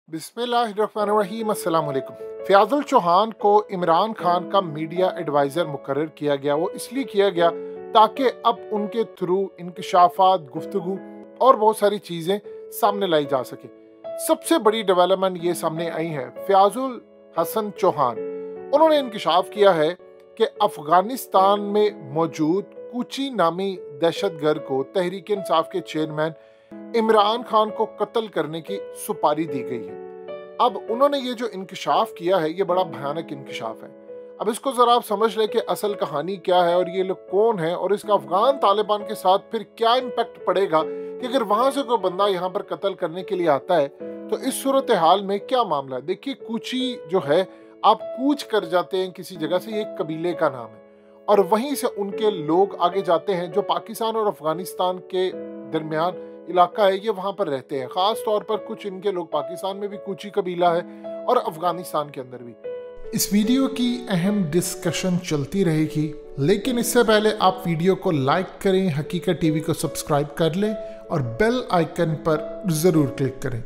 बिस्मिल्लाहिर्रहमानिर्रहीम अस्सलाम वालेकुम। फ़याज़ुल चौहान को इमरान खान का मीडिया एडवाइज़र मुकर्रर किया गया। वो इसलिए किया गया ताकि अब उनके थ्रू इंकशाफात, गुफ्तगू और बहुत सारी चीज़ें सामने लाई जा सके। सबसे बड़ी डेवलपमेंट ये सामने आई है, फ़याज़ुल हसन चौहान उन्होंने इंकशाफ किया है कि अफ़गानिस्तान में मौजूद कूची नामी दहशतगर्द को तहरीक इंसाफ के चेयरमैन इमरान खान को कत्ल करने की सुपारी दी गई है। अब उन्होंने ये जो इंकशाफ किया है, ये बड़ा भयानक इंकशाफ है। अब इसको जरा आप समझ लें कि असल कहानी क्या है और ये लोग कौन है और इसका अफगान तालिबान के साथ फिर क्या इम्पैक्ट पड़ेगा कि अगर वहां से कोई बंदा यहाँ पर कत्ल करने के लिए आता है तो इस सूरत हाल में क्या मामला है। देखिए, कूची जो है, आप कूच कर जाते हैं किसी जगह से, ये एक कबीले का नाम है और वहीं से उनके लोग आगे जाते हैं जो पाकिस्तान और अफगानिस्तान के दरमियान इलाका है, ये वहां पर रहते हैं। खास तौर पर कुछ इनके लोग पाकिस्तान में भी कूची कबीला है और अफगानिस्तान के अंदर भी। इस वीडियो की अहम डिस्कशन चलती रहेगी, लेकिन इससे पहले आप वीडियो को लाइक करें, हकीकत टीवी को सब्सक्राइब कर लें और बेल आइकन पर जरूर क्लिक करें।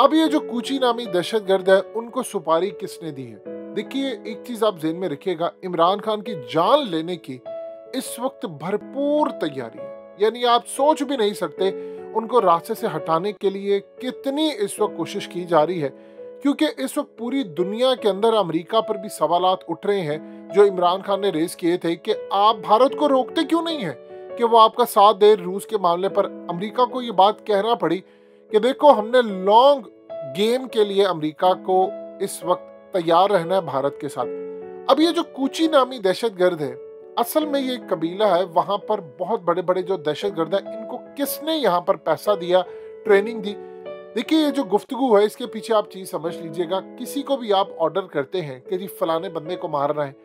अब ये जो कूची नामी दहशतगर्द है, उनको सुपारी किसने दी है? देखिए, एक चीज आप ज़हन में रखिएगा, इमरान खान की जान लेने की इस वक्त भरपूर तैयारी है। यानी आप सोच भी नहीं सकते उनको रास्ते से हटाने के लिए कितनी इस वक्त कोशिश की जा रही है, क्योंकि इस वक्त पूरी दुनिया के अंदर अमेरिका पर भी सवालात उठ रहे हैं जो इमरान खान ने रेज किए थे कि आप भारत को रोकते क्यों नहीं है कि वो आपका साथ दे रूस के मामले पर। अमेरिका को ये बात कहना पड़ी कि देखो, हमने लॉन्ग गेम के लिए अमेरिका को इस वक्त तैयार रहना है भारत के साथ। अब ये जो कूची नामी दहशतगर्द है, असल में ये कबीला है, वहां पर बहुत बड़े बड़े जो दहशतगर्द है, इनको किसने यहाँ पर पैसा दिया, ट्रेनिंग दी? देखिए, ये जो गुफ्तगू है, इसके पीछे आप चीज समझ लीजिएगा। किसी को भी आप ऑर्डर करते हैं कि जी फलाने बंदे को मारना है,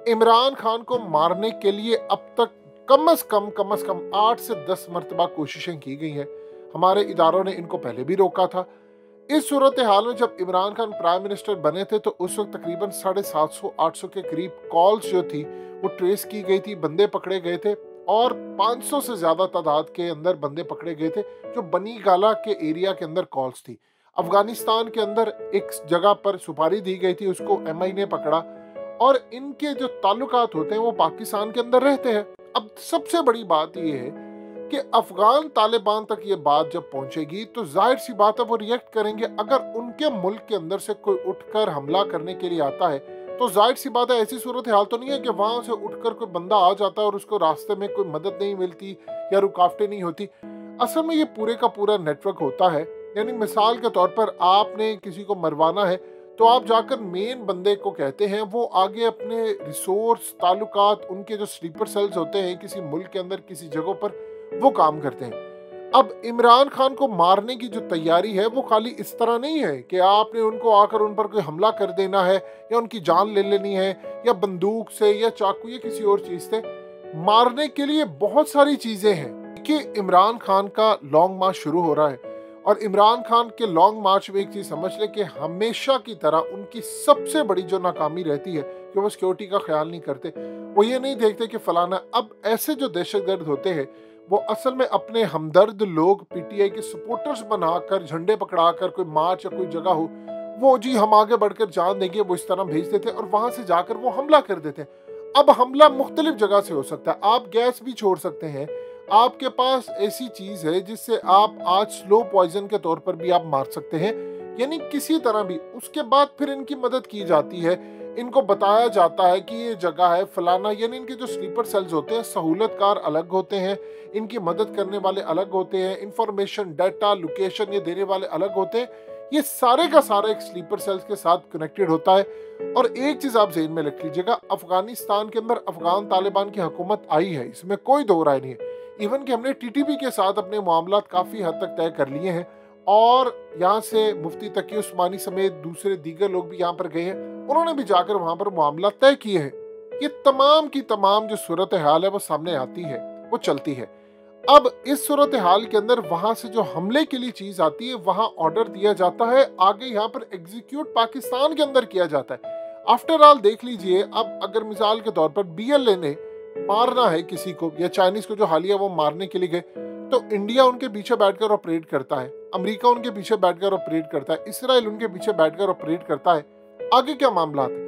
इमरान खान को मारने के लिए अब तक कम से कम 8 से 10 मरतबा कोशिशें की गई हैं। हमारे इदारों ने इनको पहले भी रोका था। इस सूरत हाल में जब इमरान खान प्राइम मिनिस्टर बने थे तो उस वक्त तकरीबन 750-800 के करीब कॉल्स जो थी वो ट्रेस की गई थी, बंदे पकड़े गए थे और 500 से ज्यादा तादाद के अंदर बंदे पकड़े गए थे जो बनी गाला के एरिया के अंदर कॉल्स थी। अफगानिस्तान के अंदर एक जगह पर सुपारी दी गई थी, उसको MI ने पकड़ा और इनके जो ताल्लुकात होते हैं वो पाकिस्तान के अंदर रहते हैं। अब सबसे बड़ी बात यह है कि अफगान तालिबान तक ये बात जब पहुंचेगी तो जाहिर सी बात है वो रिएक्ट करेंगे। अगर उनके मुल्क के अंदर से कोई उठकर हमला करने के लिए आता है तो जाहिर सी बात है, ऐसी सूरत हाल तो नहीं है कि वहां से उठकर कोई बंदा आ जाता है और उसको रास्ते में कोई मदद नहीं मिलती या रुकावटें नहीं होती। असल में ये पूरे का पूरा नेटवर्क होता है। यानी मिसाल के तौर पर आपने किसी को मरवाना है तो आप जाकर मेन बंदे को कहते हैं, वो आगे अपने रिसोर्स, ताल्लुकात, उनके जो स्लीपर सेल्स होते हैं किसी मुल्क के अंदर किसी जगह पर, वो काम करते हैं। अब इमरान खान को मारने की जो तैयारी है वो खाली इस तरह नहीं है कि आपने उनको आकर उन पर कोई हमला कर देना है या उनकी जान ले लेनी है या बंदूक से या चाकू या किसी और चीज से। मारने के लिए बहुत सारी चीजें हैं कि इमरान खान का लॉन्ग मार्च शुरू हो रहा है और इमरान खान के लॉन्ग मार्च में एक चीज समझ ले कि हमेशा की तरह उनकी सबसे बड़ी जो नाकामी रहती है कि वो सिक्योरिटी का ख्याल नहीं करते। वो ये नहीं देखते कि फलाना, अब ऐसे जो दहशतगर्द होते हैं वो असल में अपने हमदर्द लोग, PTI के सपोर्टर्स बनाकर, झंडे पकड़ाकर, कोई मार्च या कोई जगह हो, वो जी हम आगे बढ़कर जान देंगे, वो इस तरह भेज देते हैं और वहां से जाकर वो हमला कर देते हैं। अब हमला मुख्तलिफ जगह से हो सकता है, आप गैस भी छोड़ सकते हैं, आपके पास ऐसी चीज है जिससे आप आज स्लो पॉइजन के तौर पर भी आप मार सकते हैं, यानी किसी तरह भी। उसके बाद फिर इनकी मदद की जाती है, इनको बताया जाता है कि ये जगह है फलाना। यानी इनके जो स्लीपर सेल्स होते हैं, सहूलतकार अलग होते हैं, इनकी मदद करने वाले अलग होते हैं, इंफॉर्मेशन, डाटा, लोकेशन ये देने वाले अलग होते हैं। ये सारे का सारा एक स्लीपर सेल्स के साथ कनेक्टेड होता है। और एक चीज आप ज़हन में रख लीजिएगा, अफगानिस्तान के अंदर अफगान तालिबान की हुकूमत आई है, इसमें कोई दो राय नहीं है। इवन कि हमने TTP के साथ अपने मामलात काफी हद तक तय कर लिए हैं और यहाँ से मुफ्ती तकी उस्मानी समेत दूसरे दीगर लोग भी यहाँ पर गए हैं, उन्होंने भी जाकर वहां पर मामला तय किए हैं। ये तमाम की तमाम जो सूरत हाल है वो सामने आती है, वो चलती है। अब इस सूरत हाल के अंदर वहां से जो हमले के लिए चीज आती है, वहां ऑर्डर दिया जाता है, आगे यहाँ पर एग्जीक्यूट पाकिस्तान के अंदर किया जाता है। आफ्टर ऑल देख लीजिए, अब अगर मिसाल के तौर पर BLA ने मारना है किसी को या चाइनीज को जो हालिया वो मारने के लिए गए, तो इंडिया उनके पीछे बैठकर ऑपरेट करता है, अमेरिका उनके पीछे बैठकर ऑपरेट करता है, इसराइल उनके पीछे बैठकर ऑपरेट करता है। आगे क्या मामला है?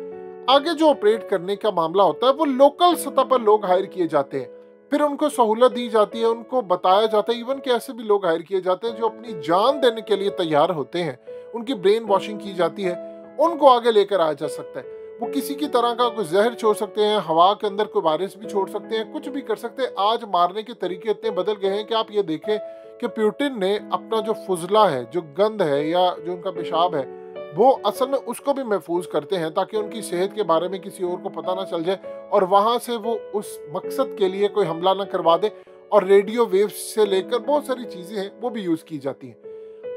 आगे जो ऑपरेट करने का मामला होता है वो लोकल सतह पर लोग हायर किए जाते हैं, फिर उनको सहूलत दी जाती है, उनको बताया जाता है। इवन के ऐसे भी लोग हायर किए जाते हैं जो अपनी जान देने के लिए तैयार होते हैं, उनकी ब्रेन वॉशिंग की जाती है, उनको आगे लेकर आया जा सकता है। वो किसी की तरह का कोई जहर छोड़ सकते हैं, हवा के अंदर कोई वायरस भी छोड़ सकते हैं, कुछ भी कर सकते हैं। आज मारने के तरीके इतने बदल गए हैं कि आप ये देखें कि पुतिन ने अपना जो फुजला है, जो गंद है या जो उनका पेशाब है, वो असल में उसको भी महफूज करते हैं ताकि उनकी सेहत के बारे में किसी और को पता ना चल जाए और वहां से वो उस मकसद के लिए कोई हमला ना करवा दे। और रेडियो वेव्स से लेकर बहुत सारी चीजें हैं वो भी यूज की जाती हैं।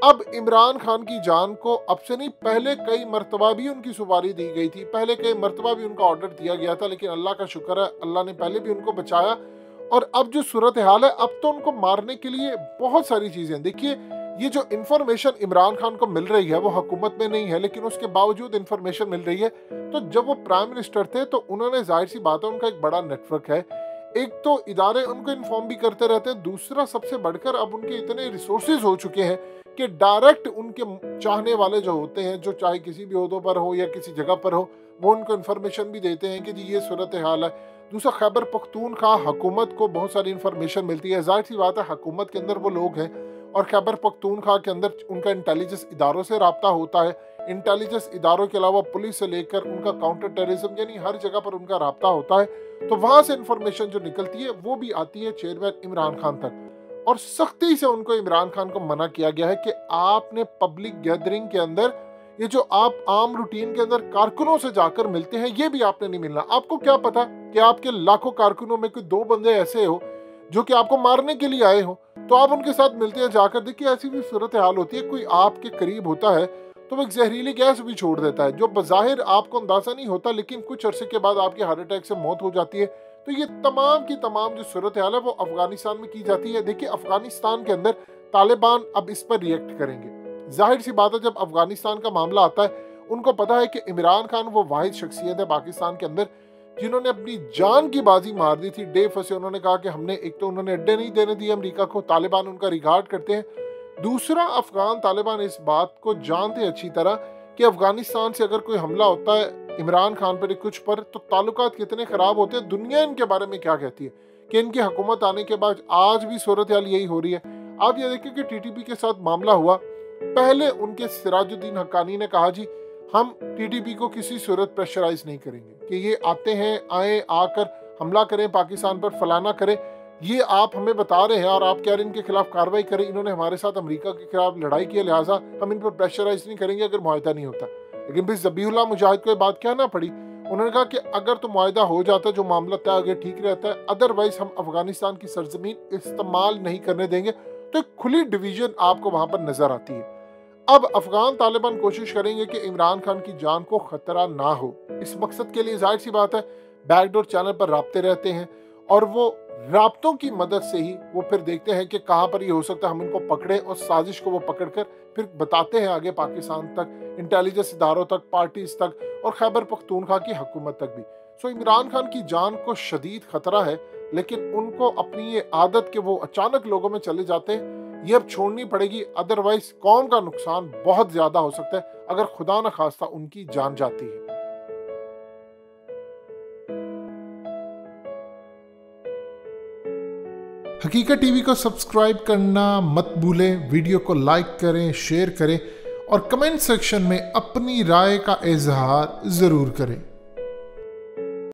अब इमरान खान की जान को अब से नहीं, पहले कई मरतबा भी उनकी सुपारी दी गई थी, पहले कई मरतबा भी उनका ऑर्डर दिया गया था, लेकिन अल्लाह का शुक्र है अल्लाह ने पहले भी उनको बचाया। और अब जो सूरत हाल है, अब तो उनको मारने के लिए बहुत सारी चीजें। देखिए, ये जो इन्फॉर्मेशन इमरान खान को मिल रही है वो हुकूमत में नहीं है, लेकिन उसके बावजूद इन्फॉर्मेशन मिल रही है। तो जब वो प्राइम मिनिस्टर थे तो उन्होंने, जाहिर सी बात है, उनका एक बड़ा नेटवर्क है, एक तो इदारे उनको इन्फॉर्म भी करते रहते हैं, दूसरा सबसे बढ़कर अब उनके इतने रिसोर्सेज हो चुके हैं कि डायरेक्ट उनके चाहने वाले जो होते हैं, जो चाहे किसी भी ओहदों पर हो या किसी जगह पर हो, वो उनको इन्फॉर्मेशन भी देते हैं कि जी ये सूरत हाल है। दूसरा, खैबर पख्तूनख्वा हुकूमत को बहुत सारी इन्फॉर्मेशन मिलती है। जाहिर सी बात है हुकूमत के अंदर वो लोग हैं और खैबर पख्तूनख्वा के अंदर उनका इंटेलिजेंस इदारों से रब्ता होता है। इंटेलिजेंस इदारों के अलावा पुलिस से लेकर उनका काउंटर टेररिज्म, यानी हर जगह पर उनका रब्ता होता है। तो वहां से इंफॉर्मेशन जो निकलती है वो भी आती है चेयरमैन इमरान खान तक। और सख्ती से उनको इमरान खान को मना किया गया है कि आपने पब्लिक गैदरिंग के अंदर, ये जो आप आम रूटीन के अंदर कारकुनों से जाकर मिलते हैं, ये भी आपने नहीं मिलना। आपको क्या पता कि आपके लाखों कारकुनों में कोई 2 बंदे ऐसे हो जो कि आपको मारने के लिए आए हो, तो आप उनके साथ मिलते हैं जाकर। देखिए, ऐसी भी सूरत हाल होती है, कोई आपके करीब होता है तो वो एक जहरीली गैस भी छोड़ देता है जो बज़ाहिर आपको अंदाजा नहीं होता, लेकिन कुछ अरसे के बाद आपकी हार्ट अटैक से मौत हो जाती है। तो ये तमाम की तमाम जो सूरत हाल है वो अफगानिस्तान में की जाती है। देखिए, अफगानिस्तान के अंदर तालिबान अब इस पर रिएक्ट करेंगे। जाहिर सी बात है, जब अफगानिस्तान का मामला आता है, उनको पता है कि इमरान खान वो वाहिद शख्सियत है पाकिस्तान के अंदर जिन्होंने अपनी जान की बाजी मार दी थी। डे फंसे उन्होंने कहा कि हमने, एक तो उन्होंने अड्डे नहीं देने दिए अमेरिका को, तालिबान उनका रिगार्ड करते हैं। दूसरा, अफगान तालिबान इस बात को जानते अच्छी तरह कि अफगानिस्तान से अगर कोई हमला होता है इमरान खान पर कुछ पर, तो ताल्लुकात कितने खराब होते हैं। दुनिया इनके बारे में क्या कहती है कि इनकी हुकूमत आने के बाद आज भी सूरत हाल यही हो रही है। आप ये देखिए कि टीटीपी के साथ मामला हुआ, पहले उनके सिराजुद्दीन हक्कानी ने कहा जी हम टीटीपी को किसी सूरत प्रेशराइज नहीं करेंगे कि ये आते हैं, आए, आकर हमला करें पाकिस्तान पर, फलाना करें, ये आप हमें बता रहे हैं और आप कह रहे हैं इनके खिलाफ कार्रवाई करें। इन्होंने हमारे साथ अमेरिका के खिलाफ लड़ाई की है, लिहाजा हम इन पर प्रेशराइज नहीं करेंगे अगर मुआहिदा नहीं होता। लेकिन फिर ज़बीहुल्लाह मुजाहिद को ये बात कहना पड़ी। उन्होंने कहा कि अगर तो मुआहिदा हो जाता, जो मामला तय आगे ठीक रहता है, अदरवाइज हम अफगानिस्तान की सरजमीन इस्तेमाल नहीं करने देंगे। तो एक खुली डिवीजन आपको वहां पर नजर आती है। अब अफगान तालिबान कोशिश करेंगे कि इमरान खान की जान को खतरा ना हो। इस मकसद के लिए जाहिर सी बात है बैकडोर चैनल पर राब्ते रहते हैं और वो राब्तों की मदद से ही वो फिर देखते हैं कि कहाँ पर ये हो सकता है हम इनको पकड़े, और साजिश को वो पकड़कर फिर बताते हैं आगे पाकिस्तान तक, इंटेलिजेंस इदारों तक, पार्टीज तक और खैबर पख्तूनख्वा की हुकूमत तक भी। सो इमरान खान की जान को शदीद खतरा है, लेकिन उनको अपनी ये आदत के वो अचानक लोगों में चले जाते हैं, ये अब छोड़नी पड़ेगी। अदरवाइज कौम का नुकसान बहुत ज्यादा हो सकता है अगर खुदा न खास्ता उनकी जान जाती है। हकीकत टीवी को सब्सक्राइब करना मत भूलें, वीडियो को लाइक करें, शेयर करें और कमेंट सेक्शन में अपनी राय का इजहार जरूर करें।